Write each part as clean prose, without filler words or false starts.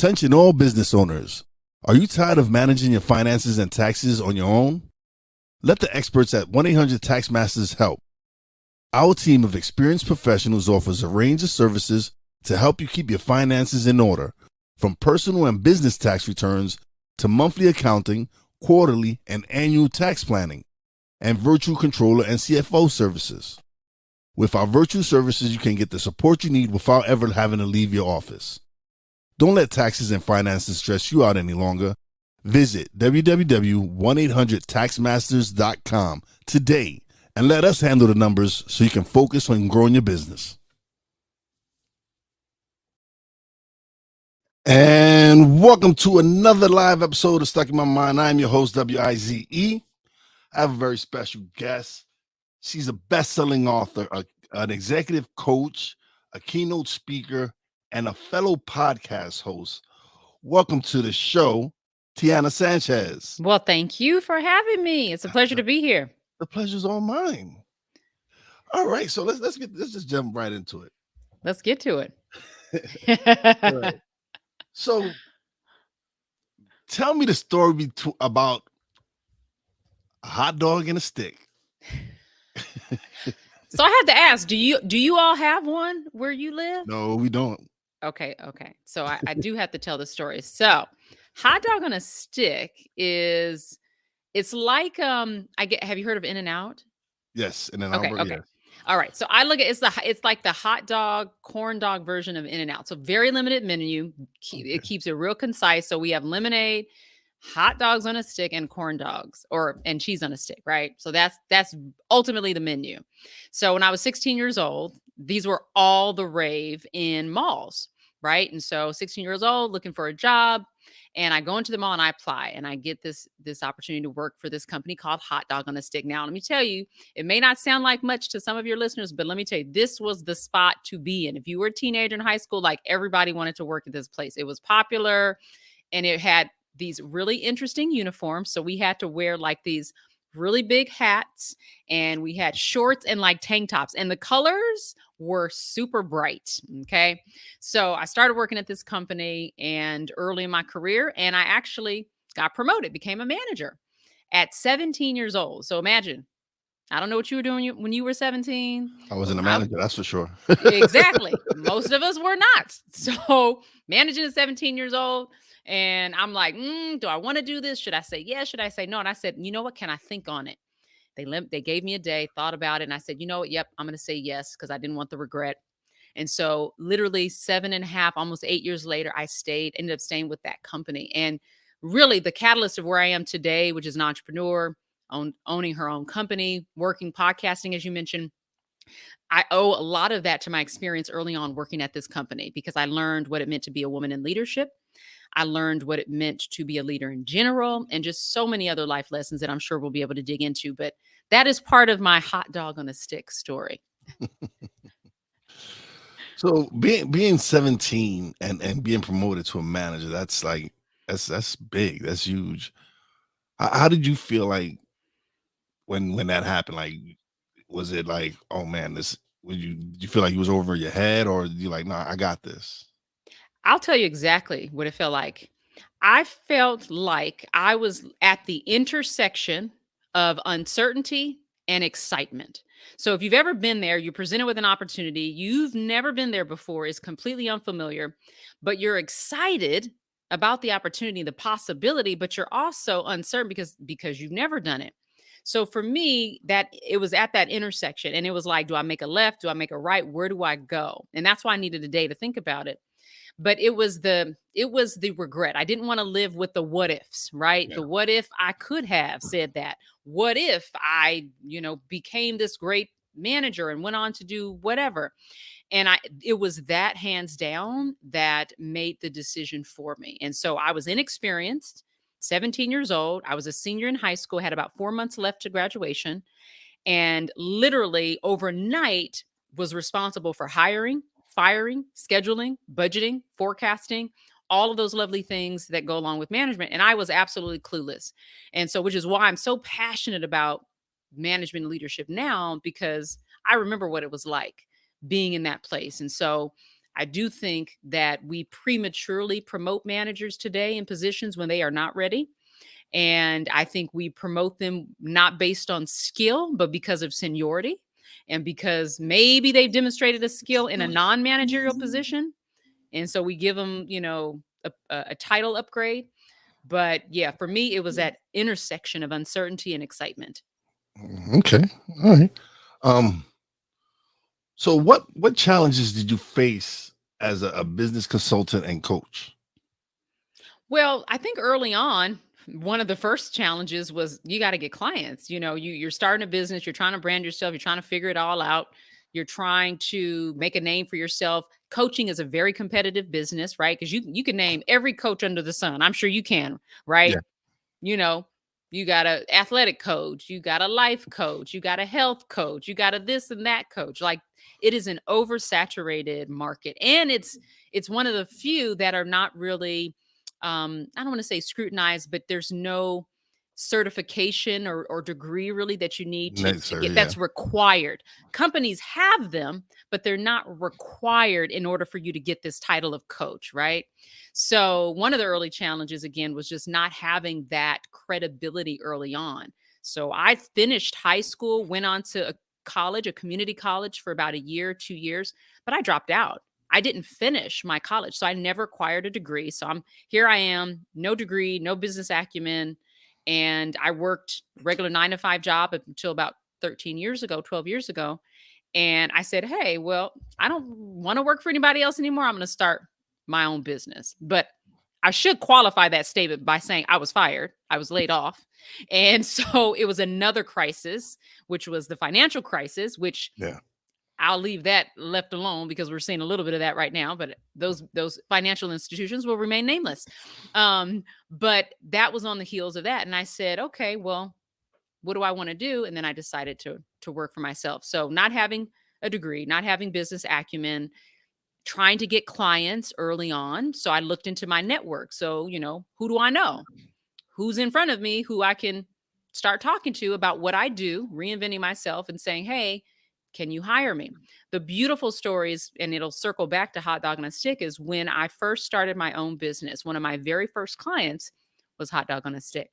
Attention all business owners. Are you tired of managing your finances and taxes on your own? Let the experts at 1-800-TAX-MASTERS help. Our team of experienced professionals offers a range of services to help you keep your finances in order, from personal and business tax returns to monthly accounting, quarterly and annual tax planning, and virtual controller and CFO services. With our virtual services, you can get the support you need without ever having to leave your office. Don't let taxes and finances stress you out any longer. Visit www.1800taxmasters.com today and let us handle the numbers so you can focus on growing your business. And welcome to another live episode of Stuck in My Mind. I'm your host, Wize. I have a very special guest. She's a best-selling author, an executive coach, a keynote speaker, and a fellow podcast host. Welcome to the show, Tiana Sanchez. Well, thank you for having me. It's a pleasure to be here. The pleasure's all mine. All right, so let's just jump right into it. Let's get to it. Right. So, tell me the story about a hot dog and a stick. So I had to ask, do you all have one where you live? No, we don't. Okay. So I do have to tell the story. So hot dog on a stick it's like have you heard of In-N-Out? Yes, In-N-Out. Okay. Yes. All right. So I look at it's like the hot dog, corn dog version of In-N-Out. So very limited menu. It keeps it real concise. So we have lemonade, hot dogs on a stick, and corn dogs and cheese on a stick, right? So that's ultimately the menu. So when I was 16 years old, these were all the rave in malls, right? And so 16 years old, looking for a job, and I go into the mall and I apply, and I get this opportunity to work for this company called Hot Dog on a Stick. Now, let me tell you, it may not sound like much to some of your listeners, but let me tell you, this was the spot to be in. If you were a teenager in high school, like everybody wanted to work at this place. It was popular, and it had these really interesting uniforms. So we had to wear like these really big hats, and we had shorts and like tank tops, and the colors were super bright. Okay. So I started working at this company and early in my career, and I actually got promoted, became a manager at 17 years old. So imagine, I don't know what you were doing when you were 17. I wasn't a manager, that's for sure. Exactly. Most of us were not. So managing at 17 years old. And I'm like, do I want to do this? Should I say yes? Should I say no? And I said, you know what? Can I think on it? They gave me a day, thought about it. And I said, you know what? Yep, I'm going to say yes, because I didn't want the regret. And so literally 7.5, almost 8 years later, I ended up staying with that company. And really the catalyst of where I am today, which is an entrepreneur, owning her own company, working, podcasting, as you mentioned. I owe a lot of that to my experience early on working at this company, because I learned what it meant to be a woman in leadership. I learned what it meant to be a leader in general, and just so many other life lessons that I'm sure we'll be able to dig into. But that is part of my hot dog on a stick story. So being 17 and being promoted to a manager, that's big. That's huge. How did you feel like when that happened? Like, was it like, oh man, did you feel like you was over your head, or you like, nah, I got this? I'll tell you exactly what it felt like. I felt like I was at the intersection of uncertainty and excitement. So if you've ever been there, you're presented with an opportunity, you've never been there before, it's completely unfamiliar, but you're excited about the opportunity, the possibility, but you're also uncertain because you've never done it. So for me, that it was at that intersection, and it was like, do I make a left? Do I make a right? Where do I go? And that's why I needed a day to think about it. But it was the regret. I didn't want to live with the what ifs, right? Yeah. The what if I could have said that? What if I, became this great manager and went on to do whatever? And it was that hands down that made the decision for me. And so I was inexperienced, 17 years old. I was a senior in high school, had about 4 months left to graduation, and literally overnight was responsible for hiring, firing, scheduling, budgeting, forecasting, all of those lovely things that go along with management. And I was absolutely clueless. And so, which is why I'm so passionate about management and leadership now, because I remember what it was like being in that place. And so I do think that we prematurely promote managers today in positions when they are not ready. And I think we promote them not based on skill, but because of seniority and because maybe they've demonstrated a skill in a non managerial position. And so we give them, a title upgrade. But yeah, for me, it was that intersection of uncertainty and excitement. Okay. All right. Um, so what challenges did you face as a business consultant and coach? Well, I think early on, one of the first challenges was you got to get clients. You're starting a business, you're trying to brand yourself, you're trying to figure it all out. You're trying to make a name for yourself. Coaching is a very competitive business, right? Because you can name every coach under the sun. I'm sure you can, right? Yeah. You know, you got a athletic coach, you got a life coach, you got a health coach, you got a this and that coach. Like it is an oversaturated market. And it's one of the few that are not really I don't want to say scrutinized, but there's no certification or degree really that you need to Necessary. get Yeah. that's required. Companies have them, but they're not required in order for you to get this title of coach, right? So one of the early challenges again was just not having that credibility early on. So I finished high school, went on to a college, a community college for about a year, 2 years, but I dropped out. I didn't finish my college. So I never acquired a degree. So here I am, no degree, no business acumen. And I worked regular 9 to 5 job up until about 13 years ago, 12 years ago. And I said, hey, well, I don't want to work for anybody else anymore. I'm going to start my own business. But I should qualify that statement by saying I was fired, I was laid off. And so it was another crisis, which was the financial crisis, which Yeah. I'll leave that left alone because we're seeing a little bit of that right now, but those financial institutions will remain nameless. But that was on the heels of that. And I said, okay, well, what do I want to do? And then I decided to work for myself. So not having a degree, not having business acumen, trying to get clients early on. So I looked into my network. So, who do I know? Who's in front of me who I can start talking to about what I do, reinventing myself and saying, hey, can you hire me? The beautiful stories, and it'll circle back to Hot Dog on a Stick, is when I first started my own business. One of my very first clients was Hot Dog on a Stick.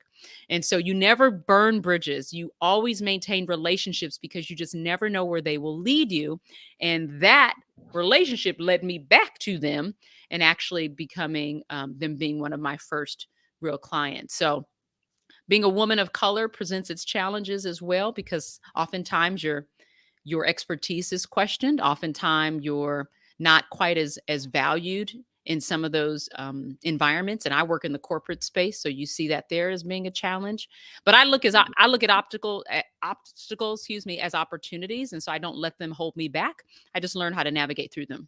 And so you never burn bridges. You always maintain relationships because you just never know where they will lead you. And that relationship led me back to them and actually becoming them being one of my first real clients. So being a woman of color presents its challenges as well because oftentimes your expertise is questioned. Oftentimes you're not quite as valued in some of those environments. And I work in the corporate space, so you see that there as being a challenge. But I look at obstacles, excuse me, as opportunities, and so I don't let them hold me back. I just learn how to navigate through them.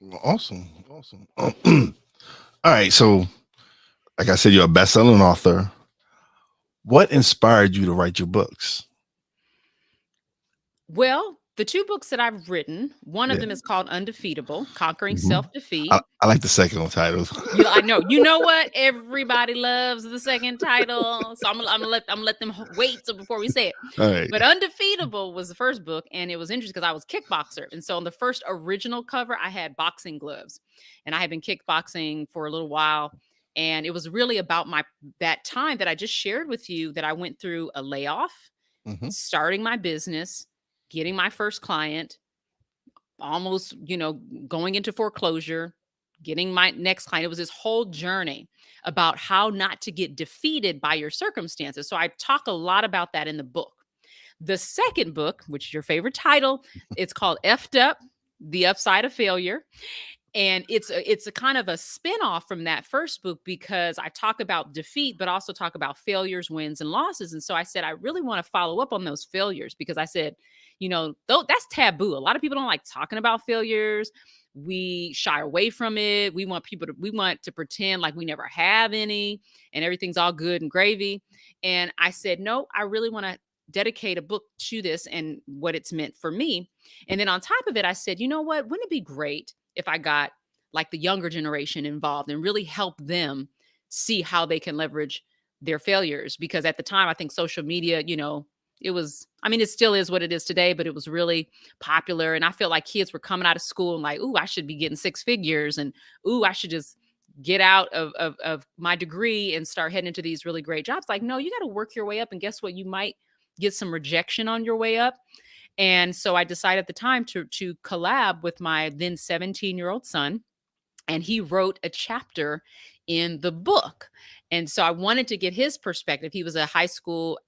Well, awesome. Awesome. All right. So, like I said, you're a best-selling author. What inspired you to write your books? Well, the 2 books that I've written, one of Yeah. them is called Undefeatable: Conquering Mhm. Self-Defeat. I like the second one title. I know. You know what? Everybody loves the second title, so I'm gonna let them wait so before we say it. All right. But Undefeatable was the first book, and it was interesting because I was kickboxer, and so on the first original cover, I had boxing gloves, and I had been kickboxing for a little while, and it was really about that time that I just shared with you that I went through a layoff, Mhm. starting my business, getting my first client, almost, going into foreclosure, getting my next client. It was this whole journey about how not to get defeated by your circumstances. So I talk a lot about that in the book. The second book, which is your favorite title, it's called Effed Up: The Upside of Failure. And it's a kind of a spin-off from that first book because I talk about defeat, but also talk about failures, wins, and losses. And so I said, I really want to follow up on those failures because I said, though that's taboo. A lot of people don't like talking about failures. We shy away from it. We want to pretend like we never have any and everything's all good and gravy. And I said, no, I really want to dedicate a book to this and what it's meant for me. And then on top of it, I said, you know what? Wouldn't it be great if I got like the younger generation involved and really help them see how they can leverage their failures? Because at the time, I think social media, I mean, it still is what it is today, but it was really popular. And I felt like kids were coming out of school and like, ooh, I should be getting six figures. And ooh, I should just get out of my degree and start heading into these really great jobs. Like, no, you got to work your way up. And guess what? You might get some rejection on your way up. And so I decided at the time to collab with my then 17-year-old son, and he wrote a chapter in the book. And so I wanted to get his perspective. He was a high school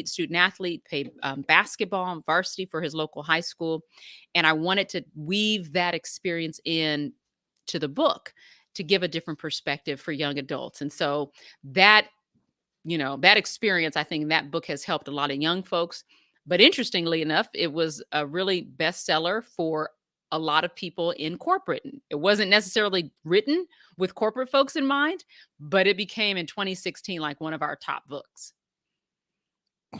student athlete, played basketball and varsity for his local high school. And I wanted to weave that experience in to the book to give a different perspective for young adults. And so that, that experience, I think that book has helped a lot of young folks. But interestingly enough, it was a really bestseller for a lot of people in corporate. It wasn't necessarily written with corporate folks in mind, but it became in 2016 like one of our top books.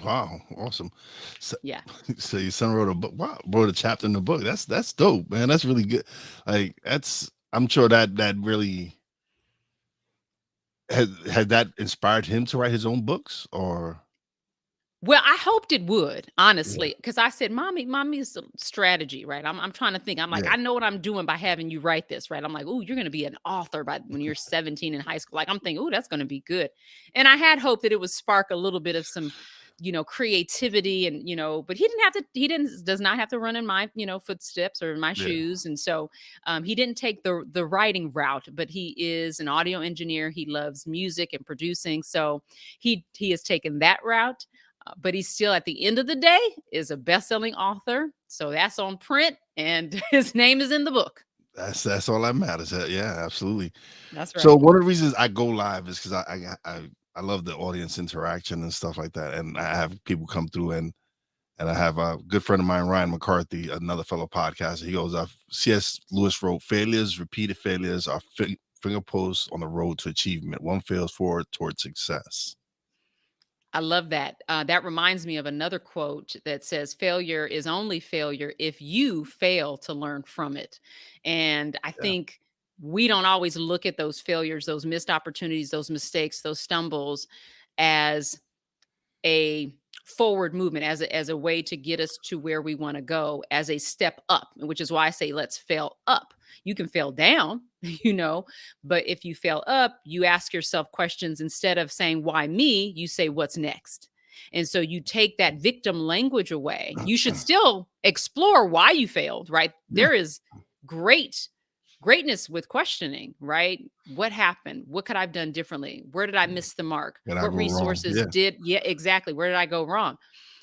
Wow, awesome. So, Yeah. so your son wrote a book. Wow, wrote a chapter in the book. That's dope, man. That's really good. Like I'm sure that really had that inspired him to write his own books, or Well, I hoped it would, yeah, honestly, because I said, mommy's a strategy, right? I'm trying to think. I'm like, yeah, I know what I'm doing by having you write this, right? I'm like, oh, you're going to be an author by when you're 17 in high school. Like, I'm thinking, oh, that's going to be good. And I had hoped that it would spark a little bit of some, creativity and, but does not have to run in my, footsteps or in my yeah. shoes. And so he didn't take the writing route, but he is an audio engineer. He loves music and producing. So he has taken that route. But he's still, at the end of the day, is a best-selling author. So that's on print, and his name is in the book. That's all that matters. Yeah, absolutely. That's So right. one of the reasons I go live is because I love the audience interaction and stuff like that, and I have people come through and I have a good friend of mine, Ryan McCarthy, another fellow podcaster. He goes, C.S. Lewis wrote, "Failures, repeated failures, are finger posts on the road to achievement. One fails forward towards success." I love that. That reminds me of another quote that says, "Failure is only failure if you fail to learn from it." And I Yeah, think we don't always look at those failures, those missed opportunities, those mistakes, those stumbles as a forward movement, as a way to get us to where we want to go, as a step up, which is why I say let's fail up. You can fail down, but if you fail up, you ask yourself questions. Instead of saying why me, you say what's next. And so you take that victim language away. You should still explore why you failed, right? yeah, There is greatness with questioning, right? What happened? What could I have done differently? Where did I miss the mark? and I What go wrong. resources Yeah, did, yeah, exactly. Where did I go wrong?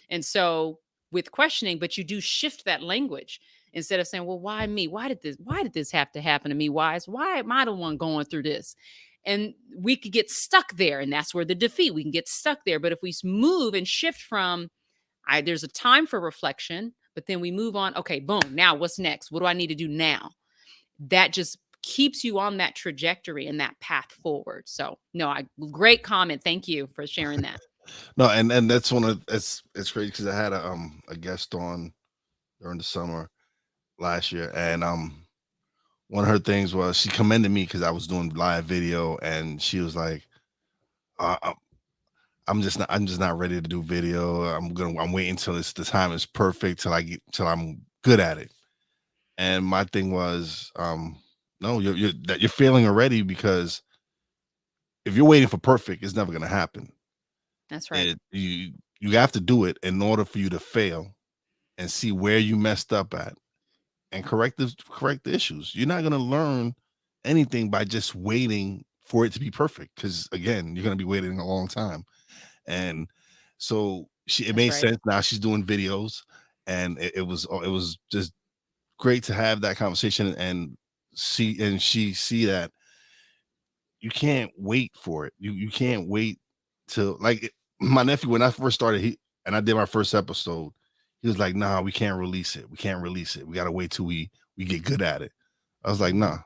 And so with questioning, but you do shift that language instead of saying, well, why me? Why did this have to happen to me? Why am I the one going through this? And we could get stuck there. And that's where the defeat, we can get stuck there. But if we move and shift from, there's a time for reflection, but then we move on. Okay, boom. Now what's next? What do I need to do now? That just keeps you on that trajectory and that path forward. So, no, great comment. Thank you for sharing that. no, and that's it's crazy because I had a guest on during the summer last year, and one of her things was she commended me because I was doing live video, and she was like, uh, I'm I'm just not ready to do video. I'm waiting till the time is perfect till I'm good at it." And my thing was, no, you're failing already, because if you're waiting for perfect, it's never gonna happen. That's right. You have to do it in order for you to fail and see where you messed up at and correct the issues. You're not gonna learn anything by just waiting for it to be perfect, because again, you're gonna be waiting a long time. And so it That's made right. sense. Now she's doing videos, and it was just great to have that conversation and she see that you can't wait for it. You can't wait till, like, my nephew, when I first started, and I did my first episode, he was like, "Nah, we can't release it. We can't release it. We gotta wait till we get good at it." I was like, Mhm. "Nah,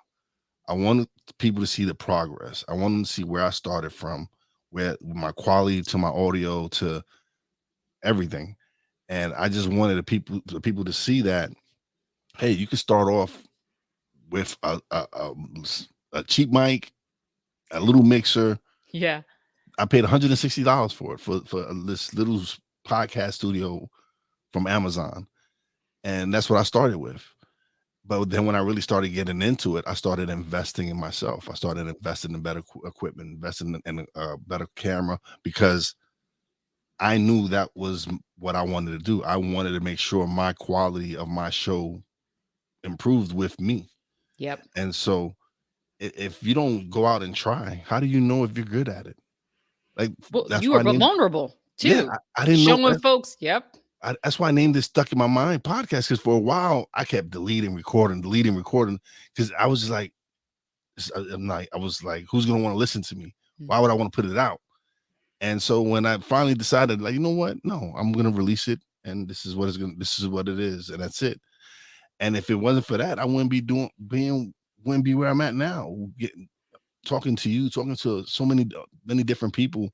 I want people to see the progress. I want them to see where I started from, where my quality to my audio to everything." And I just wanted the people to see that, hey, you can start off with a cheap mic, a little mixer. Yeah. I paid $160 for it, for this little podcast studio from Amazon. And that's what I started with. But then when I really started getting into it, I started investing in myself. I started investing in better equipment, investing in a better camera, because I knew that was what I wanted to do. I wanted to make sure my quality of my show improved with me. Yep. And so if you don't go out and try, how do you know if you're good at it? Like, Well, that's you why were I named, vulnerable yeah, too. I didn't know Showing that. folks, yep. That's why I named this Stuck in My Mind podcast, because for a while I kept deleting, recording, because I was just like, I was like, who's gonna want to listen to me? Why would I want to put it out? And so when I finally decided, like, you know what? No, I'm gonna release it, and this is what it is, and that's it. And if it wasn't for that, I wouldn't be wouldn't be where I'm at now, talking to you, talking to so many different people,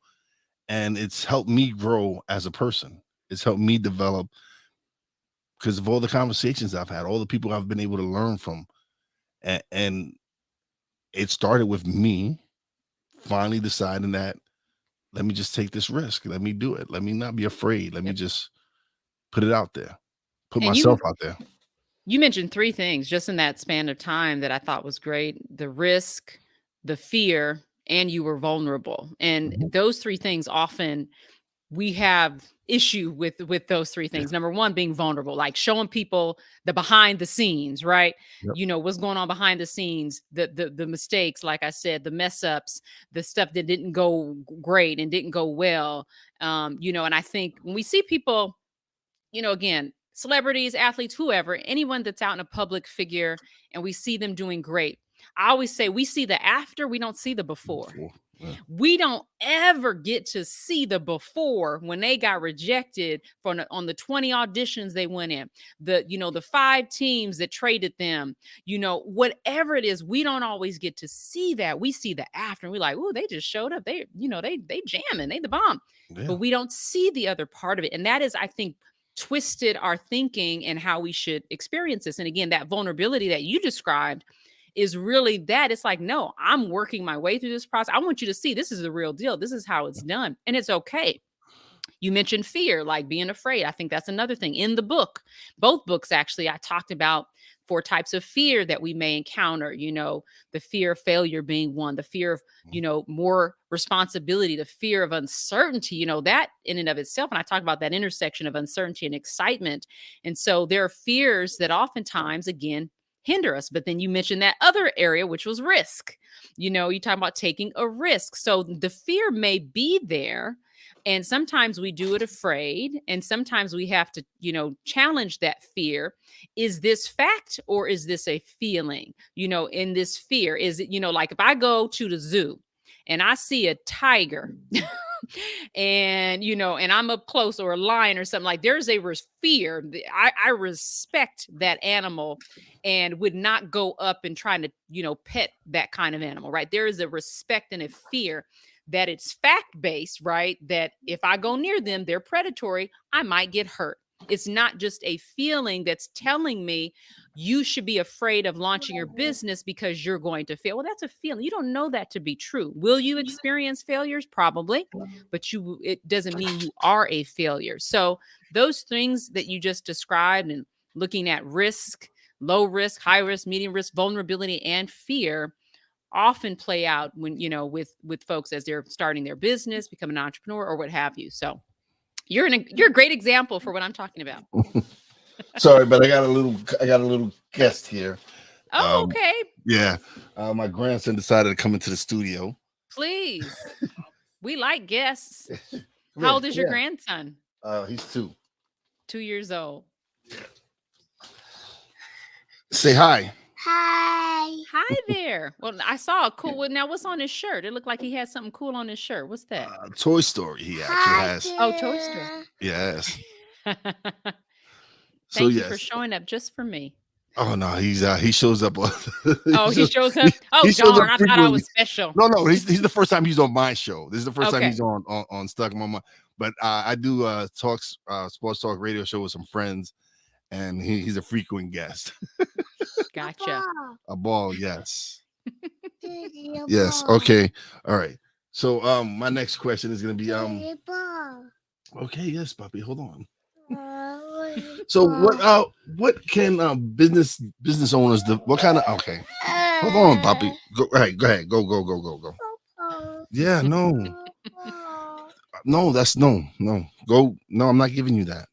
and it's helped me grow as a person. It's helped me develop because of all the conversations I've had, all the people I've been able to learn from, and it started with me finally deciding that, let me just take this risk. Let me do it. Let me not be afraid. Let me just put it out there, put And myself out there. you mentioned 3 things just in that span of time that I thought was great: the risk, the fear, and you were vulnerable. And those 3 things, often we have issue with those 3 things. Number 1, being vulnerable, like showing people the behind the scenes, right? Yep. You know, what's going on behind the scenes, the mistakes, like I said, the mess ups, the stuff that didn't go great and didn't go well. You know, and I think when we see people, you know, again, celebrities, athletes, whoever, anyone that's out in a public figure, and we see them doing great, I always say we see the after, we don't see the before. Yeah. We don't ever get to see the before when they got rejected on the 20 auditions they went in, the 5 teams that traded them, whatever it is. We don't always get to see that. We see the after, and we're like, oh, they just showed up. They jamming, they the bomb. Yeah. But we don't see the other part of it. And that is, I think, twisted our thinking and how we should experience this. And again, that vulnerability that you described is really that. It's like, no, I'm working my way through this process. I want you to see this is the real deal. This is how it's done. And it's okay. You mentioned fear, like being afraid. I think that's another thing in the book. Both books, actually, I talked about 4 types of fear that we may encounter. The fear of failure being one, the fear of, more responsibility, the fear of uncertainty, that in and of itself. And I talk about that intersection of uncertainty and excitement. And so there are fears that oftentimes, again, hinder us. But then you mentioned that other area, which was risk. You talk about taking a risk. So the fear may be there. And sometimes we do it afraid. And sometimes we have to, challenge that fear. Is this fact or is this a feeling? In this fear, is it, like if I go to the zoo and I see a tiger and, and I'm up close, or a lion or something, like there's a fear. I respect that animal and would not go up and try to, pet that kind of animal, right? There is a respect and a fear that it's fact-based, right? That if I go near them, they're predatory, I might get hurt. It's not just a feeling that's telling me you should be afraid of launching your business because you're going to fail. Well, that's a feeling. You don't know that to be true. Will you experience failures? Probably, but it doesn't mean you are a failure. So those things that you just described, and looking at risk, low risk, high risk, medium risk, vulnerability, and fear, often play out when, with folks as they're starting their business, become an entrepreneur, or what have you. So you're a great example for what I'm talking about. Sorry, but I got a little guest here. Oh, okay. Yeah. My grandson decided to come into the studio. Please. We like guests. How old is your grandson? He's 2. 2 years old. Say hi. Hi. Hi there. Well, I saw a cool one. Now, what's on his shirt? It looked like he had something cool on his shirt. What's that? Toy Story. He actually has. Oh, Toy Story. Yes. Thank you for showing up just for me. Oh no, he shows up. He shows up. Oh, darn! I thought I was special. No, he's the first time he's on my show. This is the first time he's on Stuck in My Mind. But I do sports talk radio show with some friends, and he's a frequent guest. Gotcha. A ball, yes. Yes. Okay. All right. So my next question is gonna be Okay, yes, puppy. Hold on. So what can business owners do? What kind of okay? Hold on, puppy. Go right, go ahead. Go. Yeah, no. No, that's no. Go. No, I'm not giving you that.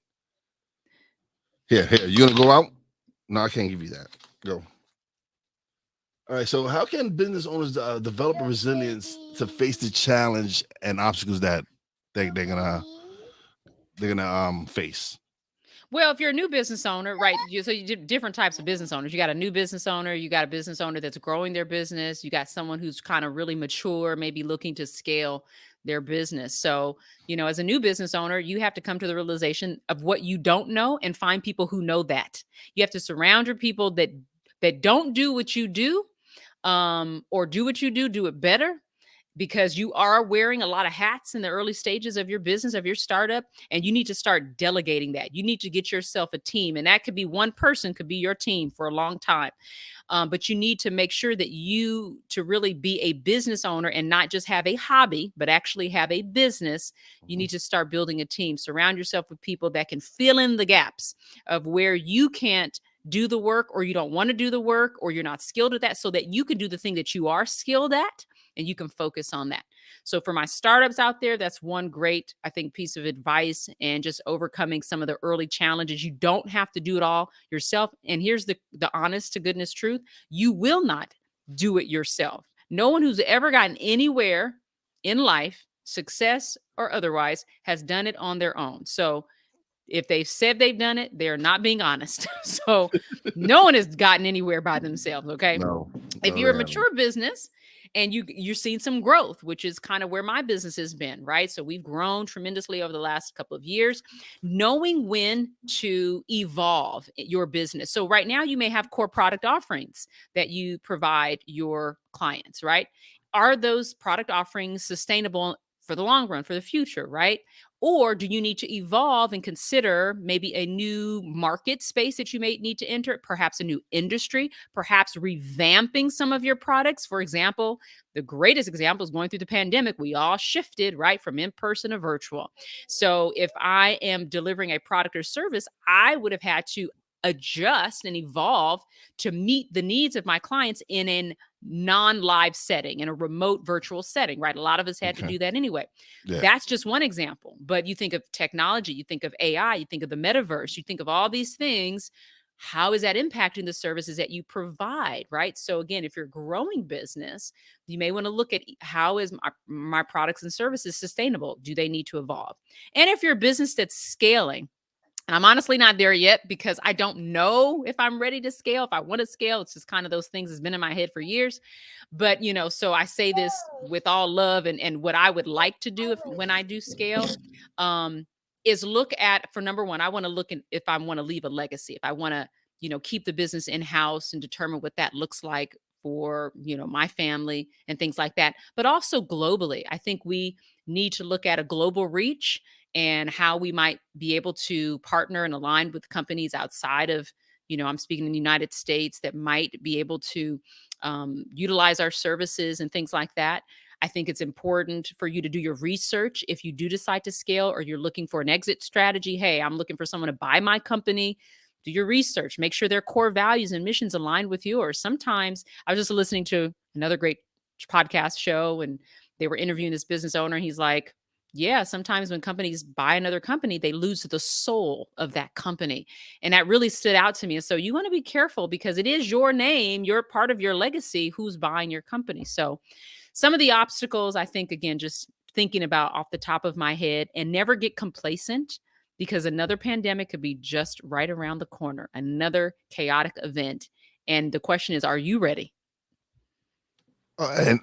Here. You gonna go out? No, I can't give you that. Go. All right. So, how can business owners develop a resilience to face the challenge and obstacles that they're gonna face? Well, if you're a new business owner, right? You different types of business owners. You got a new business owner, you got a business owner that's growing their business, you got someone who's kind of really mature, maybe looking to scale their business. So, as a new business owner, you have to come to the realization of what you don't know and find people who know that. You have to surround your people that don't do what you do, or do what you do it better, because you are wearing a lot of hats in the early stages of your business, of your startup, and you need to start delegating that. You need to get yourself a team, and that could be one person, could be your team for a long time. But you need to make sure that to really be a business owner and not just have a hobby, but actually have a business, you need to start building a team. Surround yourself with people that can fill in the gaps of where you can't do the work, or you don't want to do the work, or you're not skilled at that, so that you can do the thing that you are skilled at and you can focus on that. So for my startups out there, that's one great, I think, piece of advice, and just overcoming some of the early challenges. You don't have to do it all yourself. And here's the honest to goodness truth. You will not do it yourself. No one who's ever gotten anywhere in life, success or otherwise, has done it on their own. So if they've said they've done it, they're not being honest. So no one has gotten anywhere by themselves. Okay. No, If no, you're a they haven't. mature business and you're seeing some growth, which is kind of where my business has been, right? So we've grown tremendously over the last couple of years, knowing when to evolve your business. So right now you may have core product offerings that you provide your clients, right? Are those product offerings sustainable for the long run, for the future, right? Or do you need to evolve and consider maybe a new market space that you may need to enter, perhaps a new industry, perhaps revamping some of your products? For example, the greatest example is going through the pandemic. We all shifted, right, from in person to virtual. So if I am delivering a product or service, I would have had to adjust and evolve to meet the needs of my clients in a non-live setting, in a remote virtual setting, right? A lot of us had to Okay. do that anyway. Yeah. That's just one example. But you think of technology, you think of AI, you think of the metaverse, you think of all these things. How is that impacting the services that you provide, right? So again, if you're a growing business, you may want to look at how is my products and services sustainable? Do they need to evolve? And if you're a business that's scaling, and I'm honestly not there yet because I don't know if I'm ready to scale, if I want to scale. It's just kind of those things that's been in my head for years. But, so I say this with all love, and what I would like to do when I do scale, um, is look at, for number one, I want to look at if I want to leave a legacy, if I want to, keep the business in house and determine what that looks like for, my family and things like that. But also globally, I think we need to look at a global reach and how we might be able to partner and align with companies outside of, I'm speaking in the United States, that might be able to utilize our services and things like that. I think it's important for you to do your research if you do decide to scale, or you're looking for an exit strategy. Hey, I'm looking for someone to buy my company. Do your research, make sure their core values and missions align with yours. Sometimes I was just listening to another great podcast show, and they were interviewing this business owner. And he's like, yeah, sometimes when companies buy another company, they lose the soul of that company. And that really stood out to me. And so you want to be careful, because it is your name, you're part of your legacy, who's buying your company. So some of the obstacles, I think, again, just thinking about off the top of my head, and never get complacent, because another pandemic could be just right around the corner, another chaotic event. And the question is, are you ready? And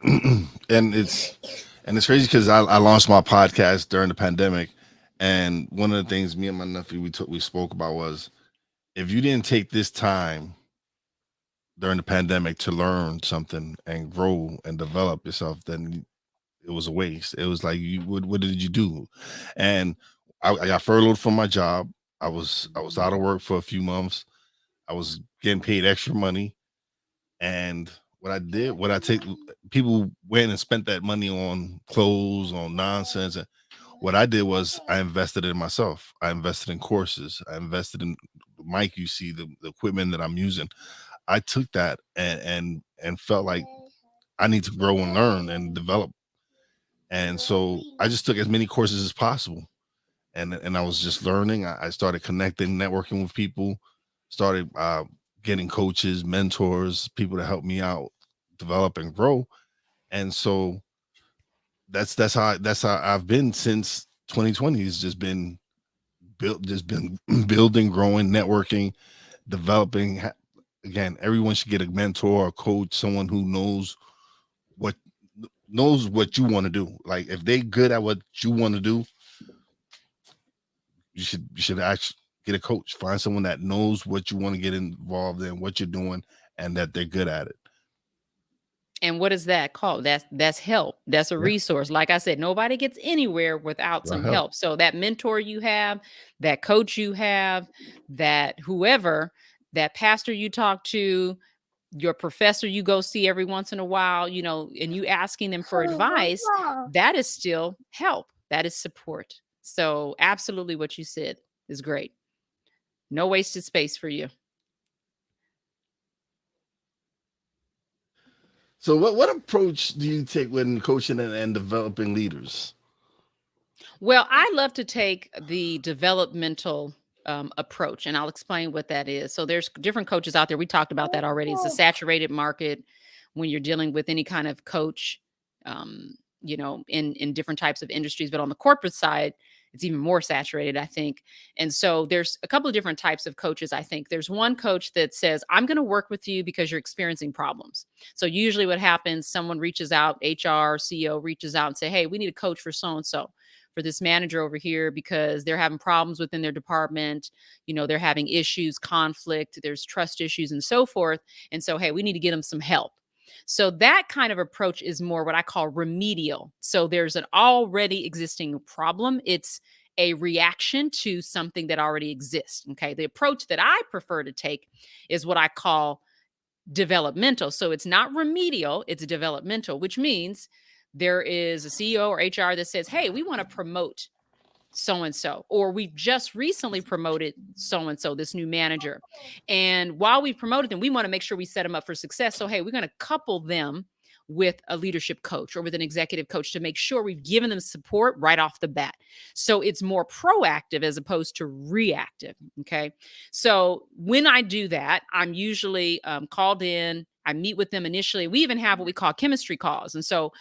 and it's crazy because I launched my podcast during the pandemic, and one of the things me and my nephew we spoke about was, if you didn't take this time during the pandemic to learn something and grow and develop yourself, then it was a waste. It was like, what did you do? And I got furloughed from my job. I was out of work for a few months. I was getting paid extra money, and what I take, people went and spent that money on clothes, on nonsense. And What I did was I invested in myself. I invested in courses. I invested in Mike. You see the equipment that I'm using. I took that and felt like I need to grow and learn and develop. And so I just took as many courses as possible. And I was just learning. I started connecting, networking with people, started getting coaches, mentors, people to help me out, develop and grow. And so that's how I've been since 2020. It's just been building, growing, networking, developing. Again, everyone should get a mentor, a coach, someone who what knows what you want to do. Like if they good at what you want to do, you should actually get a coach. Find someone that knows what you want to get involved in, what you're doing, and that they're good at it. And what is that called? That's help. That's a Yeah, resource. Like I said, nobody gets anywhere without well, some help. help. So that mentor you have, that coach you have, that whoever, that pastor you talk to, your professor you go see every once in a while, and you asking them for advice, that is still help. That is support. So absolutely what you said is great. No wasted space for you. So what approach do you take when coaching and developing leaders? Well, I love to take the developmental approach, and I'll explain what that is. So, there's different coaches out there. We talked about that already. It's a saturated market when you're dealing with any kind of coach, in different types of industries. But on the corporate side, it's even more saturated, I think. And so, there's a couple of different types of coaches. I think there's one coach that says, "I'm going to work with you because you're experiencing problems." So, usually, what happens, someone reaches out, HR, CEO reaches out and say, "Hey, we need a coach for so and so." For this manager over here because they're having problems within their department. They're having issues, conflict, there's trust issues, and so forth. And so, hey, we need to get them some help. So, that kind of approach is more what I call remedial. So, there's an already existing problem. It's a reaction to something that already exists. Okay. The approach that I prefer to take is what I call developmental. So it's not remedial, it's developmental, which means there is a CEO or HR that says, "Hey, we want to promote so and so," or "We've just recently promoted so and so, this new manager. And while we promoted them, we want to make sure we set them up for success. So, hey, we're going to couple them with a leadership coach or with an executive coach to make sure we've given them support right off the bat." So it's more proactive as opposed to reactive. Okay. So when I do that, I'm usually called in. I meet with them initially. We even have what we call chemistry calls. And so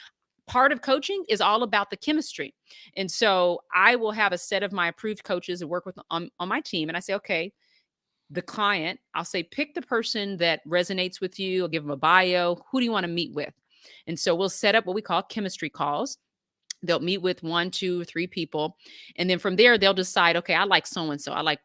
part of coaching is all about the chemistry. And so I will have a set of my approved coaches that work with on my team. And I say, okay, the client, I'll say, pick the person that resonates with you. I'll give them a bio. Who do you want to meet with? And so we'll set up what we call chemistry calls. They'll meet with one, two, three people. And then from there, they'll decide, okay, I like so and so. I like,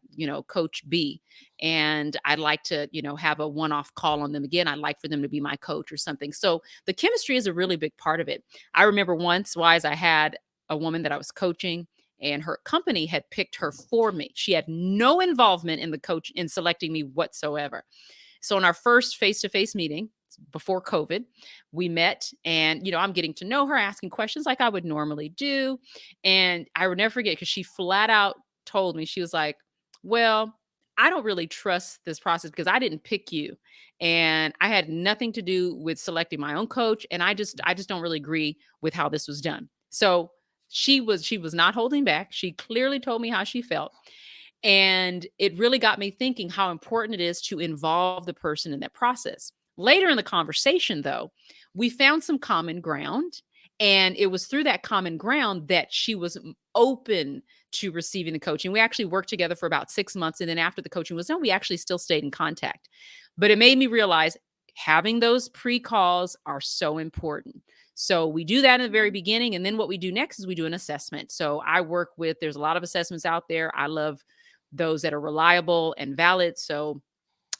Coach B. And I'd like to, have a one off call on them again. I'd like for them to be my coach or something. So the chemistry is a really big part of it. I remember once, Wise, I had a woman that I was coaching and her company had picked her for me. She had no involvement in the coach in selecting me whatsoever. So in our first face-to-face meeting before COVID, we met and, I'm getting to know her, asking questions like I would normally do. And I would never forget because she flat out told me, she was like, "Well, I don't really trust this process because I didn't pick you. And I had nothing to do with selecting my own coach. And I just don't really agree with how this was done." So she was not holding back. She clearly told me how she felt. And it really got me thinking how important it is to involve the person in that process. Later in the conversation, though, we found some common ground. And it was through that common ground that she was open to receiving the coaching. We actually worked together for about 6 months. And then after the coaching was done, we actually still stayed in contact. But it made me realize having those pre calls are so important. So we do that in the very beginning. And then what we do next is we do an assessment. So I work with, there's a lot of assessments out there. I love those that are reliable and valid. So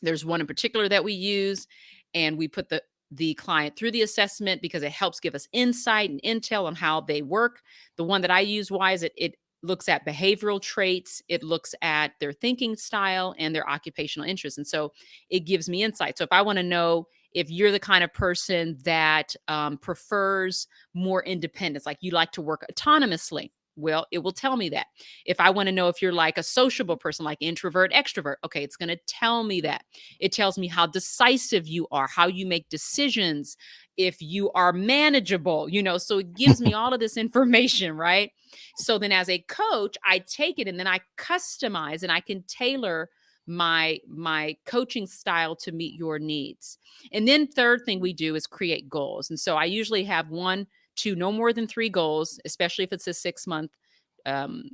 there's one in particular that we use, and we put the client through the assessment because it helps give us insight and intel on how they work. The one that I use, Wise, it looks at behavioral traits, it looks at their thinking style and their occupational interests. And so it gives me insight. So if I want to know if you're the kind of person that prefers more independence, like you like to work autonomously, Well, it will tell me that. If I want to know if you're like a sociable person, like introvert, extrovert, okay, it's going to tell me that. It tells me how decisive you are, how you make decisions, if you are manageable, so it gives me all of this information, right? So then as a coach, I take it and then I customize and I can tailor my coaching style to meet your needs. And then third thing we do is create goals. And so I usually have one, two, no more than 3 goals, especially if it's a 6-month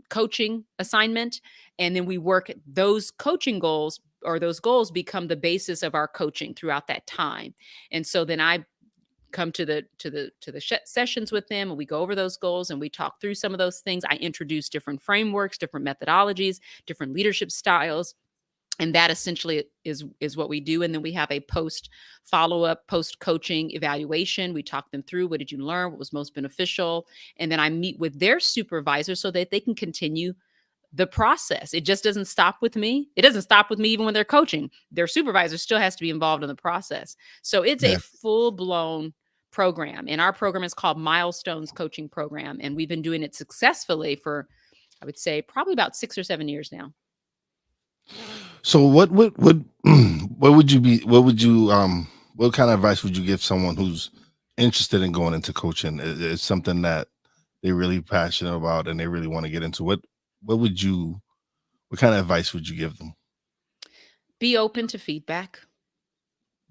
coaching assignment. And then we work those coaching goals, or those goals become the basis of our coaching throughout that time. And so then I come to the sessions with them, and we go over those goals and we talk through some of those things. I introduce different frameworks, different methodologies, different leadership styles, and that essentially is what we do. And then we have a post follow-up, post coaching evaluation. We talk them through, what did you learn, what was most beneficial, and then I meet with their supervisor so that they can continue the process. It just doesn't stop with me. It doesn't stop with me even when they're coaching. Their supervisor still has to be involved in the process. So it's a Yeah. full-blown program, and our program is called Milestones Coaching Program, and we've been doing it successfully for, I would say, probably about 6 or 7 years now. So what would you be? What kind of advice would you give someone who's interested in going into coaching? It's something that they're really passionate about and they really want to get into. What would you? What kind of advice would you give them? Be open to feedback.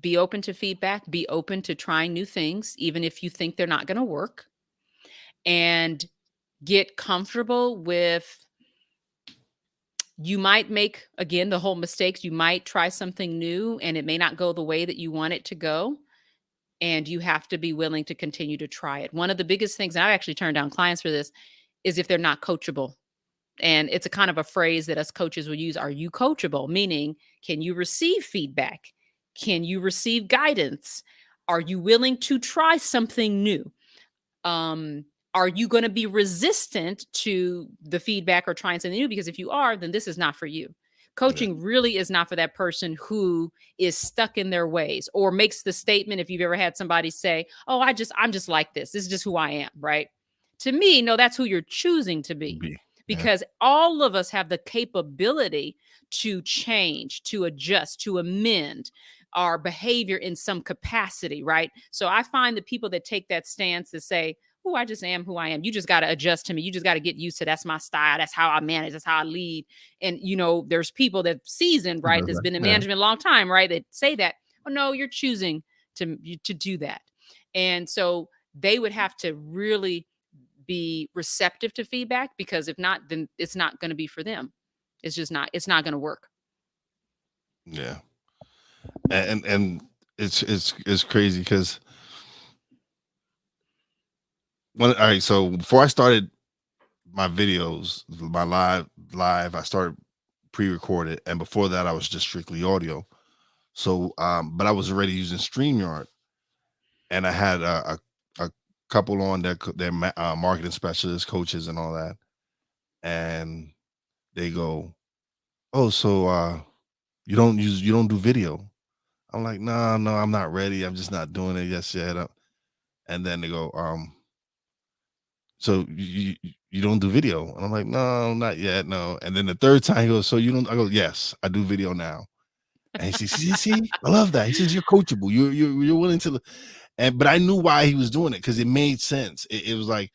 Be open to feedback. Be open to trying new things, even if you think they're not going to work. And get comfortable with, you might make, again, the whole mistakes. You might try something new and it may not go the way that you want it to go. And you have to be willing to continue to try it. One of the biggest things, and I've actually turned down clients for this, is if they're not coachable. And it's a kind of a phrase that us coaches will use. Are you coachable? Meaning, can you receive feedback? Can you receive guidance? Are you willing to try something new? Are you going to be resistant to the feedback or trying something new? Because if you are, then this is not for you. Yeah. Coaching really is not for that person who is stuck in their ways or makes the statement. If you've ever had somebody say, "Oh, I'm just like this. This is just who I am," right? To me, no, that's who you're choosing to be, Be. Yeah. because all of us have the capability to change, to adjust, to amend our behavior in some capacity, right? So I find the people that take that stance to say, "Oh, I just am who I am. You just got to adjust to me. You just got to get used to, that's my style. That's how I manage. That's how I lead." And there's people that seasoned, right, that's been in Yeah. management a long time, right, that say that. Oh no, you're choosing to do that. And so they would have to really be receptive to feedback, because if not, then it's not going to be for them. It's not going to work. Yeah. And it's crazy because all right, so before I started my videos, my live, I started pre-recorded, and before that I was just strictly audio. So but I was already using StreamYard, and I had a couple on their marketing specialists, coaches, and all that, and they go, "Oh, so you don't do video?" I'm like, no, I'm not ready. I'm just not doing it yet. And then they go, so you don't do video? And I'm like, no, not yet, no. And then the third time he goes, so you don't? I go, yes, I do video now. And he says, see, I love that. He says, you're coachable. You're willing to, but I knew why he was doing it, because it made sense. It was like,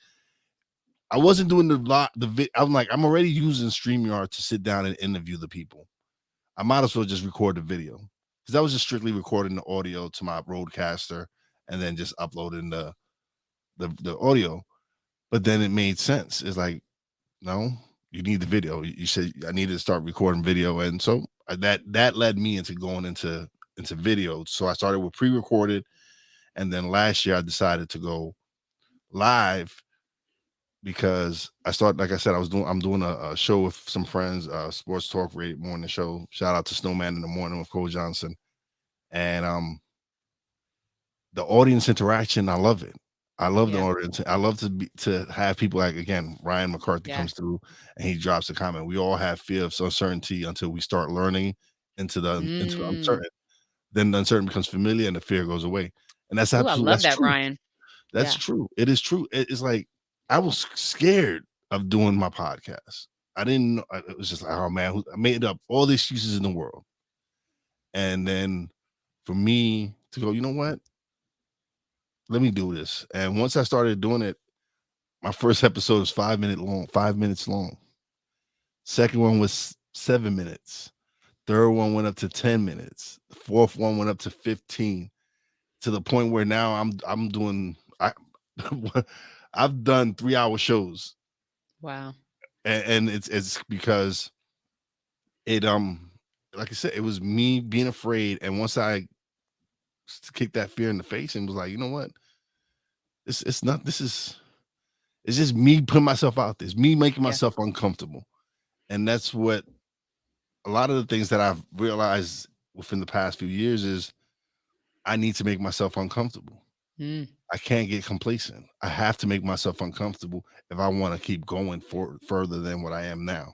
I wasn't doing I'm like, I'm already using StreamYard to sit down and interview the people. I might as well just record the video, because I was just strictly recording the audio to my Rodecaster and then just uploading the audio. But then it made sense. It's like, no, you need the video. You said I needed to start recording video, and so that led me into going into video. So I started with pre-recorded, and then last year I decided to go live, because like I said, I'm doing a show with some friends, sports talk radio morning show. Shout out to Snowman in the Morning with Cole Johnson. And the audience interaction, I love it. I love the Yeah. audience. I love to have people like, again, Ryan McCarthy Yeah. comes through and he drops a comment. We all have fear of uncertainty until we start learning into the Mm. uncertain. Then the uncertain becomes familiar and the fear goes away. And Ooh, I love that's that, true. Ryan. That's Yeah. true. It is true. It's like I was scared of doing my podcast. I didn't know. It was just like, oh man, I made up all the excuses in the world. And then for me to go, you know what? Let me do this. And once I started doing it, my first episode was 5 minutes long. Second one was 7 minutes. Third one went up to 10 minutes. The fourth one went up to 15, to the point where now I'm doing I've done 3-hour shows. Wow. And it's because it like I said, it was me being afraid. And once I kicked that fear in the face and was like, you know what? It's just me putting myself out there. It's me making Yeah. myself uncomfortable. And that's what a lot of the things that I've realized within the past few years is I need to make myself uncomfortable. Mm. I can't get complacent. I have to make myself uncomfortable if I want to keep going further than what I am now.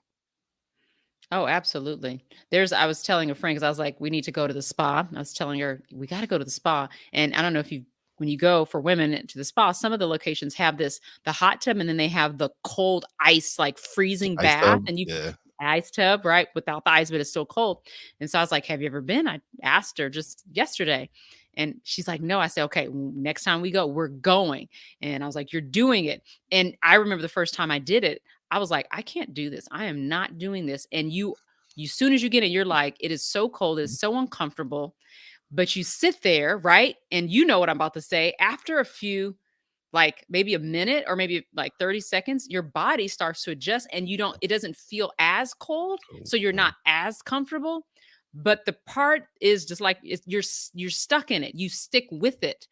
Oh, absolutely. I was telling a friend, because I was like, we need to go to the spa. I was telling her, we got to go to the spa. And I don't know if when you go for women to the spa, some of the locations have the hot tub, and then they have the cold ice, like freezing Ice bath. tub, And yeah. ice tub, right? Without the ice, but it's still cold. And so I was like, have you ever been? I asked her just yesterday. And she's like, no. I said, okay, next time we go, we're going. And I was like, you're doing it. And I remember the first time I did it, I was like, I can't do this. I am not doing this. And soon as you get it, you're like, it is so cold, it's so uncomfortable. But you sit there, right? And you know what I'm about to say. After a few, like maybe a minute or maybe like 30 seconds, your body starts to adjust, and it doesn't feel as cold. So you're not as comfortable. But the part is just like you're stuck in it. You stick with it.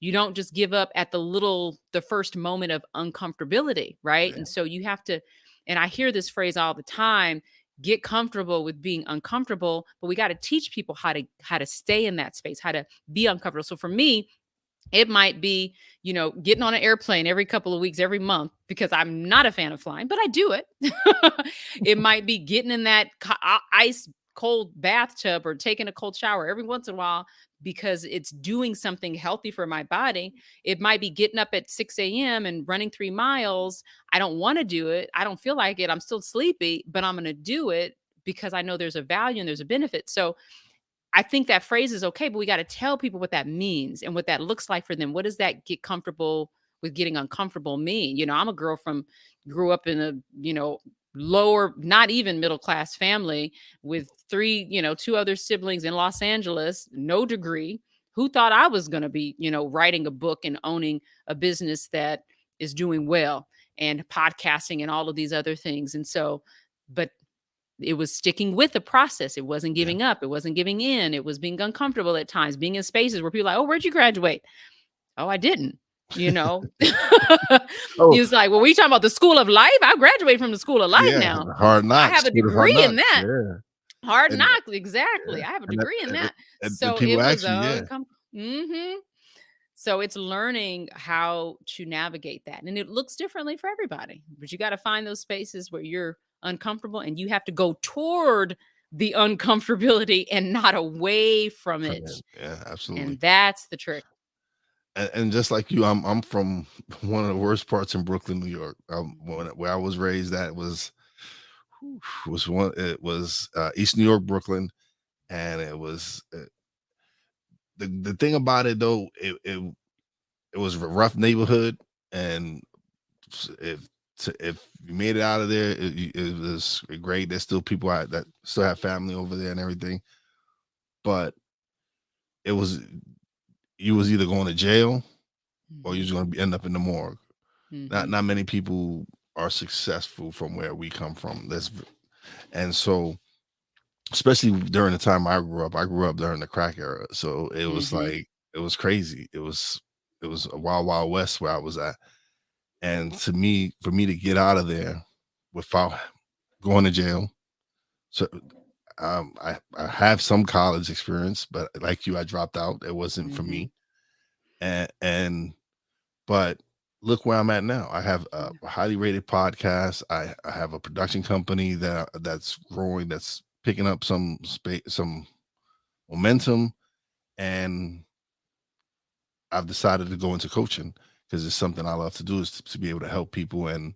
You don't just give up at the first moment of uncomfortability, right? Yeah. And so you have to, and I hear this phrase all the time, get comfortable with being uncomfortable, but we got to teach people how to stay in that space, how to be uncomfortable. So for me, it might be, getting on an airplane every couple of weeks, every month, because I'm not a fan of flying, but I do it. It might be getting in that ice cold bathtub or taking a cold shower every once in a while because it's doing something healthy for my body. It might be getting up at 6 a.m. and running 3 miles. I don't want to do it. I don't feel like it. I'm still sleepy, but I'm going to do it because I know there's a value and there's a benefit. So I think that phrase is okay, but we got to tell people what that means and what that looks like for them. What does that get comfortable with getting uncomfortable mean? I'm a girl grew up in a, lower, not even middle class family with two other siblings in Los Angeles, no degree. Who thought I was going to be, writing a book and owning a business that is doing well, and podcasting and all of these other things? And so, but it was sticking with the process. It wasn't Yeah. giving up. It wasn't giving in. It was being uncomfortable at times, being in spaces where people are like, oh, where'd you graduate? Oh, I didn't, you know? Oh, He was like, well, we talking about the school of life? I graduated from the school of life yeah. now. Hard I knocks. have a School of hard degree in knocks. that. Yeah. Hard And knocks. Exactly. yeah. I have a And, that, degree in and, that. and So it people was ask you, yeah. mm-hmm. So it's learning how to navigate that. And it looks differently for everybody. But you got to find those spaces where you're uncomfortable, and you have to go toward the uncomfortability and not away from it. Yeah, absolutely. And that's the trick. And just like you, I'm from one of the worst parts in Brooklyn, New York. Where I was raised, it was East New York, Brooklyn, and it was the thing about it though. It was a rough neighborhood, and if you made it out of there, it was great. There's still people that still have family over there and everything, but you was either going to jail or you're going to end up in the morgue. Mm-hmm. Not many people are successful from where we come from. And so, especially during the time I grew up during the crack era. So it was like, it was crazy. It was a wild west where I was at. And for me to get out of there without going to jail. So I have some college experience, but like you, I dropped out. It wasn't for me. But look where I'm at now. I have a highly rated podcast. I have a production company that's growing, that's picking up some momentum, and I've decided to go into coaching because it's something I love to do, is to be able to help people and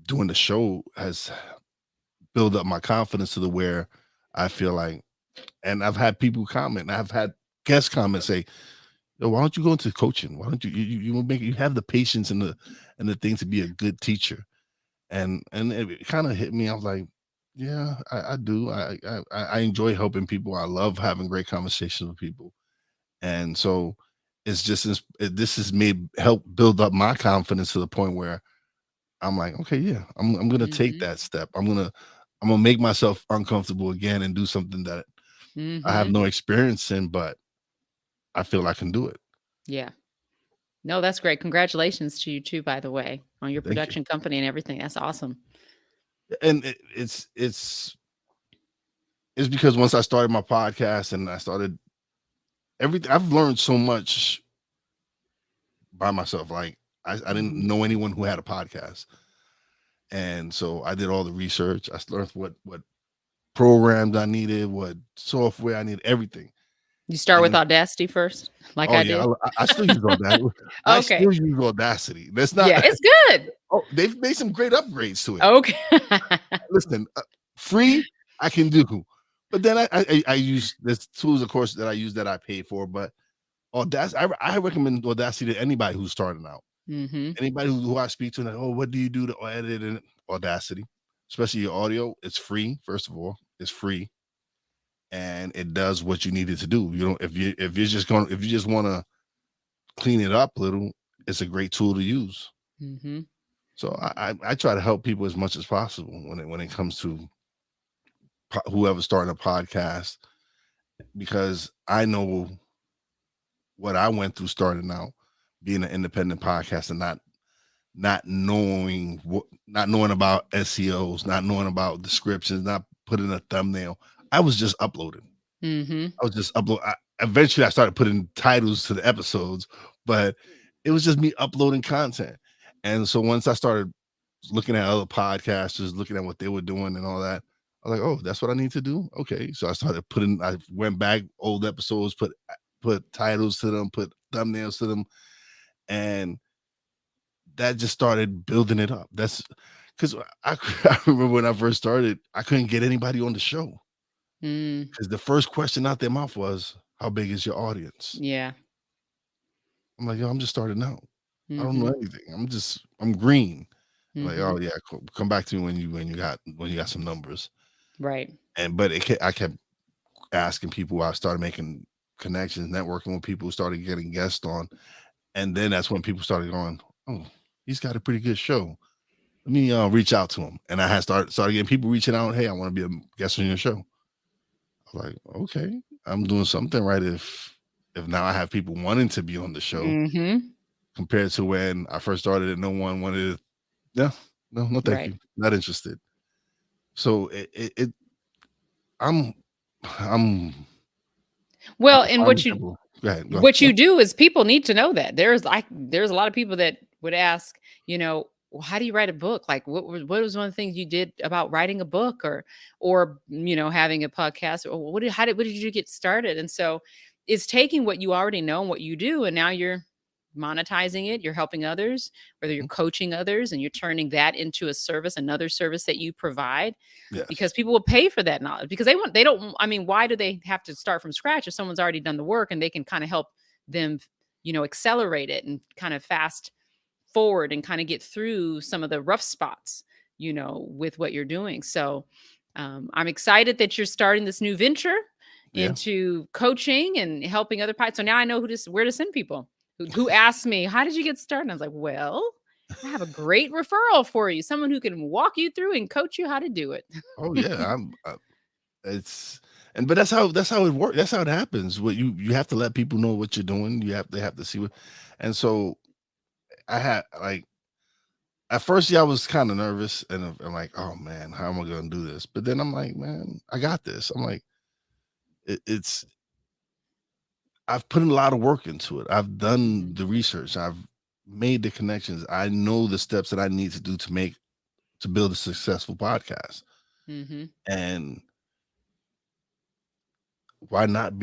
doing the show has built up my confidence to the where I feel like, and I've had people comment, I've had guest comments say, "Yo, why don't you go into coaching? Why don't you will make you have the patience and the thing to be a good teacher?" And it kind of hit me. I was like, "Yeah, I do. I enjoy helping people. I love having great conversations with people." And so it's just this has made help build up my confidence to the point where I'm like, okay, yeah, I'm gonna take Mhm. that step. I'm gonna make myself uncomfortable again and do something that I have Mhm. no experience in, but I feel I can do it. Yeah. No, that's great. Congratulations to you too, by the way, on your Thank you. production company and everything. That's awesome. And it's because once I started my podcast and I started everything, I've learned so much by myself. Like I didn't Mhm. know anyone who had a podcast, and so I did all the research. I learned what programs I needed, what software I needed, everything. You start with And Audacity first, like oh I yeah, did? I still use Audacity. I Okay. still use Audacity. That's not. Yeah, it's good. Oh, they've made some great upgrades to it. Okay. Listen, free I can do, but then I use there's tools, of course, that I use that I pay for. But Audacity, I recommend Audacity to anybody who's starting out. Mhm. Anybody who I speak to, like, oh, what do you do to edit in Audacity, especially your audio? It's free. First of all, it's free, and it does what you need it to do. You don't if you just want to clean it up a little, it's a great tool to use. Mhm. So I try to help people as much as possible when it comes to whoever's starting a podcast, because I know what I went through starting out, being an independent podcaster, not knowing about SEOs, not knowing about descriptions, not putting a thumbnail. I was just uploading. Mhm. I was just upload. Eventually, I started putting titles to the episodes, but it was just me uploading content. And so once I started looking at other podcasters, looking at what they were doing and all that, I was like, oh, that's what I need to do. Okay, so I went back old episodes, put titles to them, put thumbnails to them, and that just started building it up. That's because I remember when I first started, I couldn't get anybody on the show Mm. because the first question out their mouth was, "How big is your audience?" Yeah. I'm like, "Yo, I'm just starting out. I don't know Mhm. anything. I'm green." I'm like, Mhm. "Oh yeah, come back to me when you got some numbers." Right. And but I kept asking people. I started making connections, networking with people, started getting guests on, and then that's when people started going, "Oh, he's got a pretty good show. Let me reach out to him." And I had started getting people reaching out. Hey, I want to be a guest on your show. I was like, okay, I'm doing something right if now I have people wanting to be on the show Mhm. compared to when I first started and no one wanted to. No, no, thank Right. you, not interested. So I'm I'm Well, I'm and finding people. Go ahead, go. what Yeah. you do is people need to know that. There's a lot of people that would ask, well, how do you write a book? Like what was one of the things you did about writing a book or having a podcast, or what did you get started? And so it's taking what you already know and what you do, and now you're monetizing it, you're helping others, whether you're Mhm. coaching others and you're turning that into a service, another service that you provide, Yes. because people will pay for that knowledge because they don't, I mean, why do they have to start from scratch if someone's already done the work and they can kind of help them, accelerate it and kind of fast forward and kind of get through some of the rough spots, with what you're doing. So I'm excited that you're starting this new venture Yeah. into coaching and helping other pilots. So now I know where to send people who asked me, how did you get started? And I was like, well, I have a great referral for you, someone who can walk you through and coach you how to do it. Oh yeah. It's but that's how it works. That's how it happens. What you have to let people know what you're doing. They have to see what, and so I had like at first, yeah, I was kind of nervous and I'm like, oh man, how am I gonna do this? But then I'm like, man, I got this. I'm like, it's I've put in a lot of work into it. I've done Mhm. the research. I've made the connections. I know the steps that I need to do to build a successful podcast. Mhm. And why not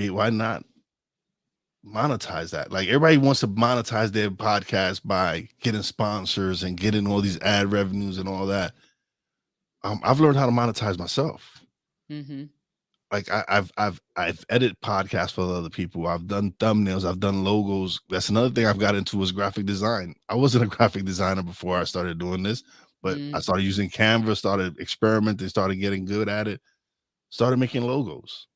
monetize that? Like everybody wants to monetize their podcast by getting sponsors and getting all these ad revenues and all that. I've learned how to monetize myself. Mm-hmm. Like I've edited podcasts for other people. I've done thumbnails. I've done logos. That's another thing I've got into was graphic design. I wasn't a graphic designer before I started doing this, but I Mm. started using Canva, started experimenting, started getting good at it, started making logos.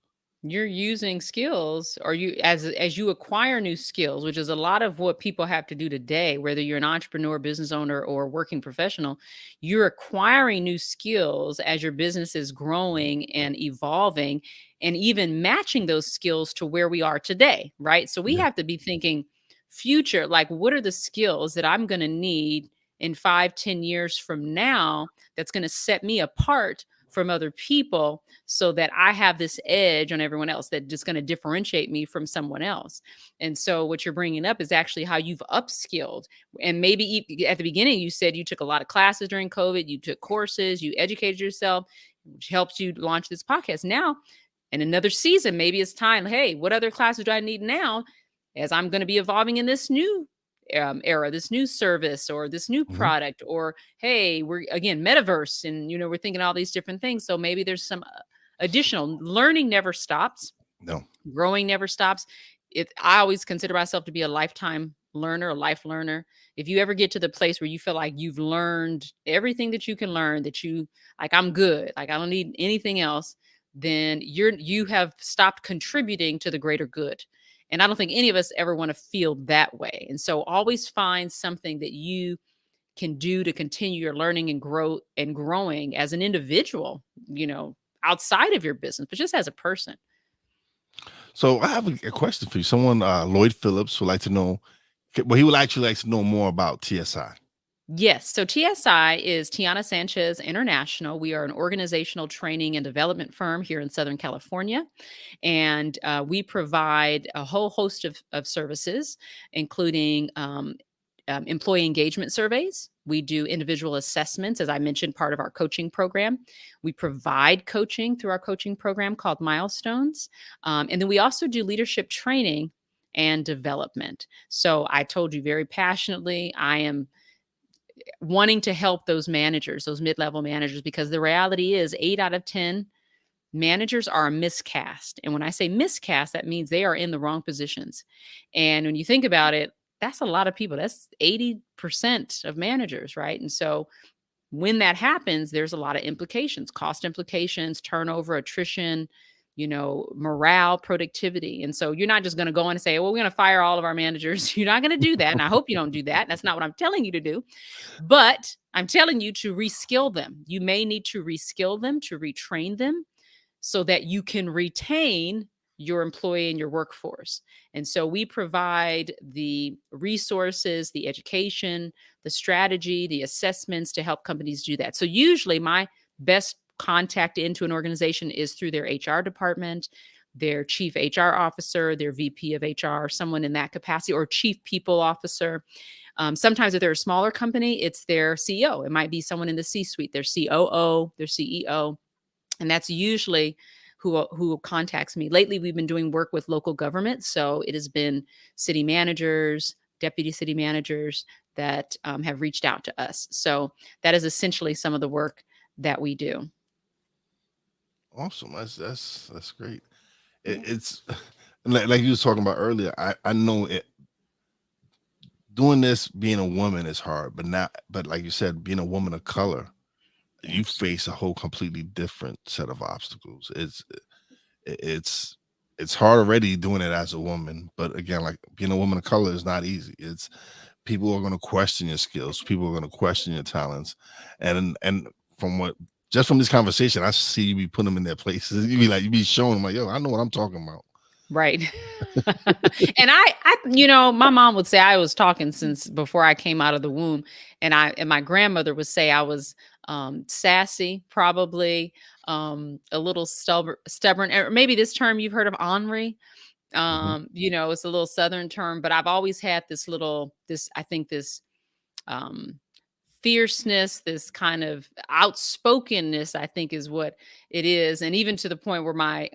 You're using skills, or you as you acquire new skills, which is a lot of what people have to do today, whether you're an entrepreneur, business owner, or working professional. You're acquiring new skills as your business is growing and evolving, and even matching those skills to where we are today, right? So we Yeah. have to be thinking future, like what are the skills that I'm going to need in 5, 10 years from now that's going to set me apart from other people, so that I have this edge on everyone else that just going to differentiate me from someone else. And so what you're bringing up is actually how you've upskilled. And maybe at the beginning you said you took a lot of classes during COVID, you took courses, you educated yourself, which helps you launch this podcast. Now, in another season, maybe it's time, hey, what other classes do I need now as I'm going to be evolving in this new era, this new service or this new Mhm. product, or hey, we're again metaverse, and we're thinking all these different things. So maybe there's some additional learning. Never stops, No. growing never stops. I always consider myself to be a lifetime learner, a life learner. If you ever get to the place where you feel like you've learned everything that you can learn, that you like, I'm good, like I don't need anything else, then you have stopped contributing to the greater good. And I don't think any of us ever want to feel that way. And so always find something that you can do to continue your learning and growing as an individual, outside of your business, but just as a person. So I have a question for you. Someone, Lloyd Phillips, would like to know. Well, he would actually like to know more about TSI. Yes. So TSI is Tiana Sanchez International. We are an organizational training and development firm here in Southern California. And we provide a whole host of services, including employee engagement surveys. We do individual assessments, as I mentioned, part of our coaching program. We provide coaching through our coaching program called Milestones. And then we also do leadership training and development. So I told you very passionately, I am wanting to help those managers, those mid-level managers, because the reality is 8 out of 10 managers are miscast. And when I say miscast, that means they are in the wrong positions. And when you think about it, that's a lot of people. That's 80% of managers, right? And so when that happens, there's a lot of implications, cost implications, turnover, attrition, morale, productivity. And so you're not just going to go in and say, well, we're going to fire all of our managers. You're not going to do that. And I hope you don't do that. That's not what I'm telling you to do. But I'm telling you to reskill them. You may need to reskill them, to retrain them, so that you can retain your employee and your workforce. And so we provide the resources, the education, the strategy, the assessments to help companies do that. So usually my best contact into an organization is through their HR department, their chief HR officer, their VP of HR, someone in that capacity, or chief people officer. Sometimes if they're a smaller company, it's their CEO. It might be someone in the C-suite, their COO, their CEO. And that's usually who contacts me. Lately, we've been doing work with local government. So it has been city managers, deputy city managers that have reached out to us. So that is essentially some of the work that we do. Awesome. That's great. Yeah. It's like you was talking about earlier. I know it. Doing this, being a woman is hard, but like you said, being a woman of color, you Yes. face a whole completely different set of obstacles. It's it's hard already doing it as a woman, but again, like being a woman of color is not easy. It's people are going to question your skills, people are going to question your talents, and from what just from this conversation, I see you be putting them in their places. You be showing them like, yo, I know what I'm talking about. Right. And my mom would say I was talking since before I came out of the womb. And my grandmother would say I was sassy, probably a little stubborn, or maybe this term you've heard of, ornery. Mhm. It's a little Southern term, but I've always had this I think this um fierceness, this kind of outspokenness, I think is what it is. And even to the point where my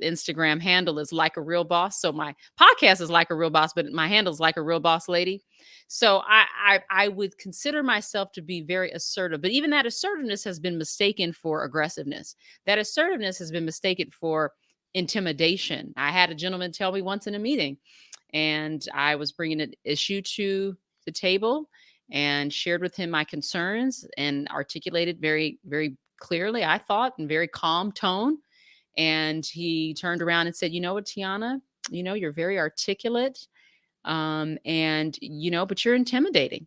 Instagram handle is like a real boss. So my podcast is like a real boss, but my handle is like a real boss lady. So I would consider myself to be very assertive, but even that assertiveness has been mistaken for aggressiveness. That assertiveness has been mistaken for intimidation. I had a gentleman tell me once in a meeting, and I was bringing an issue to the table and shared with him my concerns and articulated very, very clearly, I thought, in very calm tone. And he turned around and said, "You know what, Tiana, you're very articulate. And, but you're intimidating."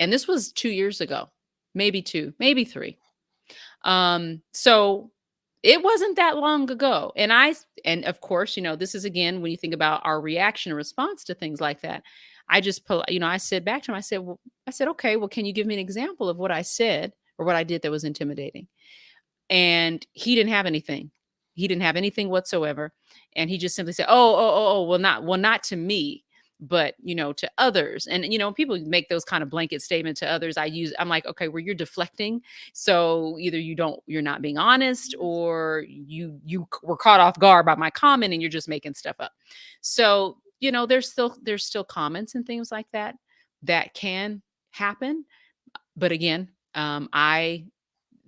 And this was 2 years ago, maybe two, maybe three. So it wasn't that long ago. And of course, this is again, when you think about our reaction and response to things like that, I just pull, I said back to him, okay, well, can you give me an example of what I said or what I did that was intimidating? And he didn't have anything. He didn't have anything whatsoever. And he just simply said, oh, well, not to me, but to others. And people make those kind of blanket statements to others. I'm like, okay, well, you're deflecting. So either you're not being honest, or you were caught off guard by my comment and you're just making stuff up. So, there's still comments and things like that can happen. But again, I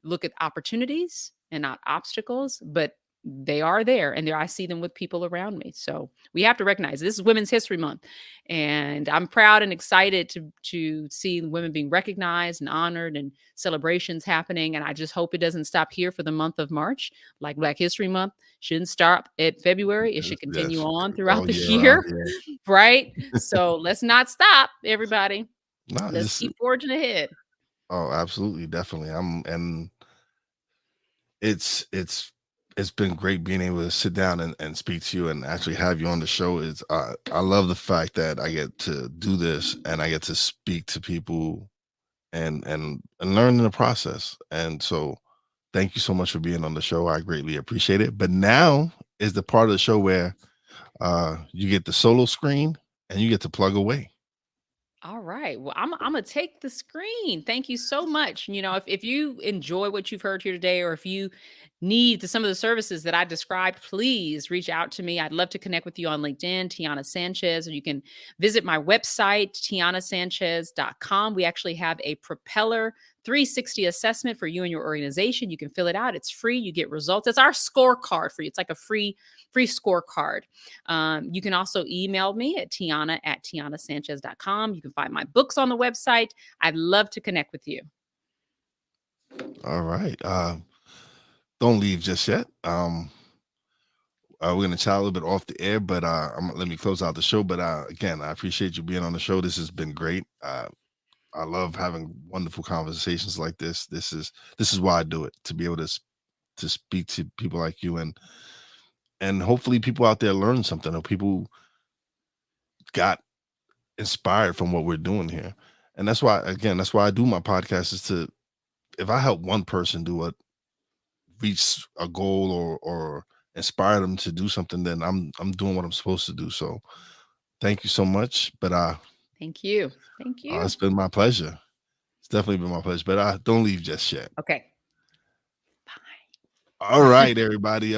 look at opportunities and not obstacles, but they are there, and there I see them with people around me. So we have to recognize this is Women's History Month, and I'm proud and excited to see women being recognized and honored and celebrations happening. And I just hope it doesn't stop here for the month of March. Like Black History Month shouldn't stop at February. It should continue on throughout the year, right? So let's not stop, everybody. Let's keep forging ahead. Oh, absolutely, definitely. And it's been great being able to sit down and speak to you and actually have you on the show. I love the fact that I get to do this and I get to speak to people and learn in the process. And so thank you so much for being on the show. I greatly appreciate it. But now is the part of the show where you get the solo screen and you get to plug away. All right. Well, I'm gonna take the screen. Thank you so much. If you enjoy what you've heard here today, or if you need some of the services that I described, please reach out to me. I'd love to connect with you on LinkedIn, Tiana Sanchez, or you can visit my website, tianasanchez.com. We actually have a Propeller 360 assessment for you and your organization. You can fill it out. It's free. You get results. It's our scorecard for you. It's like a free scorecard. You can also email me at tiana@tianasanchez.com. You can find my books on the website. I'd love to connect with you. All right. Don't leave just yet. We're going to chat a little bit off the air, but let me close out the show. But again, I appreciate you being on the show. This has been great. I love having wonderful conversations like this. This is why I do it, to be able to speak to people like you, and hopefully people out there learn something, or people got inspired from what we're doing here. And that's why I do my podcast, is if I help one person reach a goal or inspire them to do something, then I'm doing what I'm supposed to do. So thank you so much. But thank you. It's been my pleasure. It's definitely been my pleasure. But don't leave just yet. Okay. Bye. All right, everybody.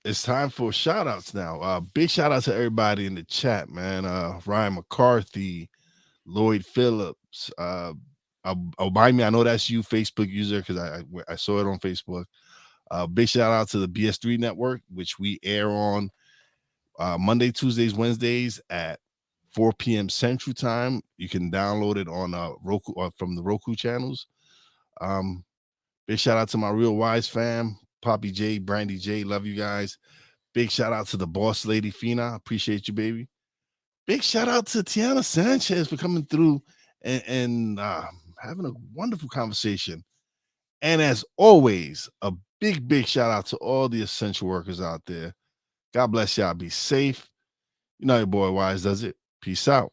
It's time for shout outs now. Big shout out to everybody in the chat, man. Ryan McCarthy, Lloyd Phillips, Obama, I know that's you, Facebook user, because I saw it on Facebook. Big shout out to the BS3 network, which we air on Monday, Tuesdays, Wednesdays at 4 p.m. Central Time. You can download it on Roku, or from the Roku channels. Big shout out to my Real Wise fam, Poppy J, Brandy J, love you guys. Big shout out to the boss lady, Fina, appreciate you, baby. Big shout out to Tiana Sanchez for coming through and having a wonderful conversation. And as always, a big shout out to all the essential workers out there. God bless y'all. Be safe. You know your boy Wise does it. Peace out.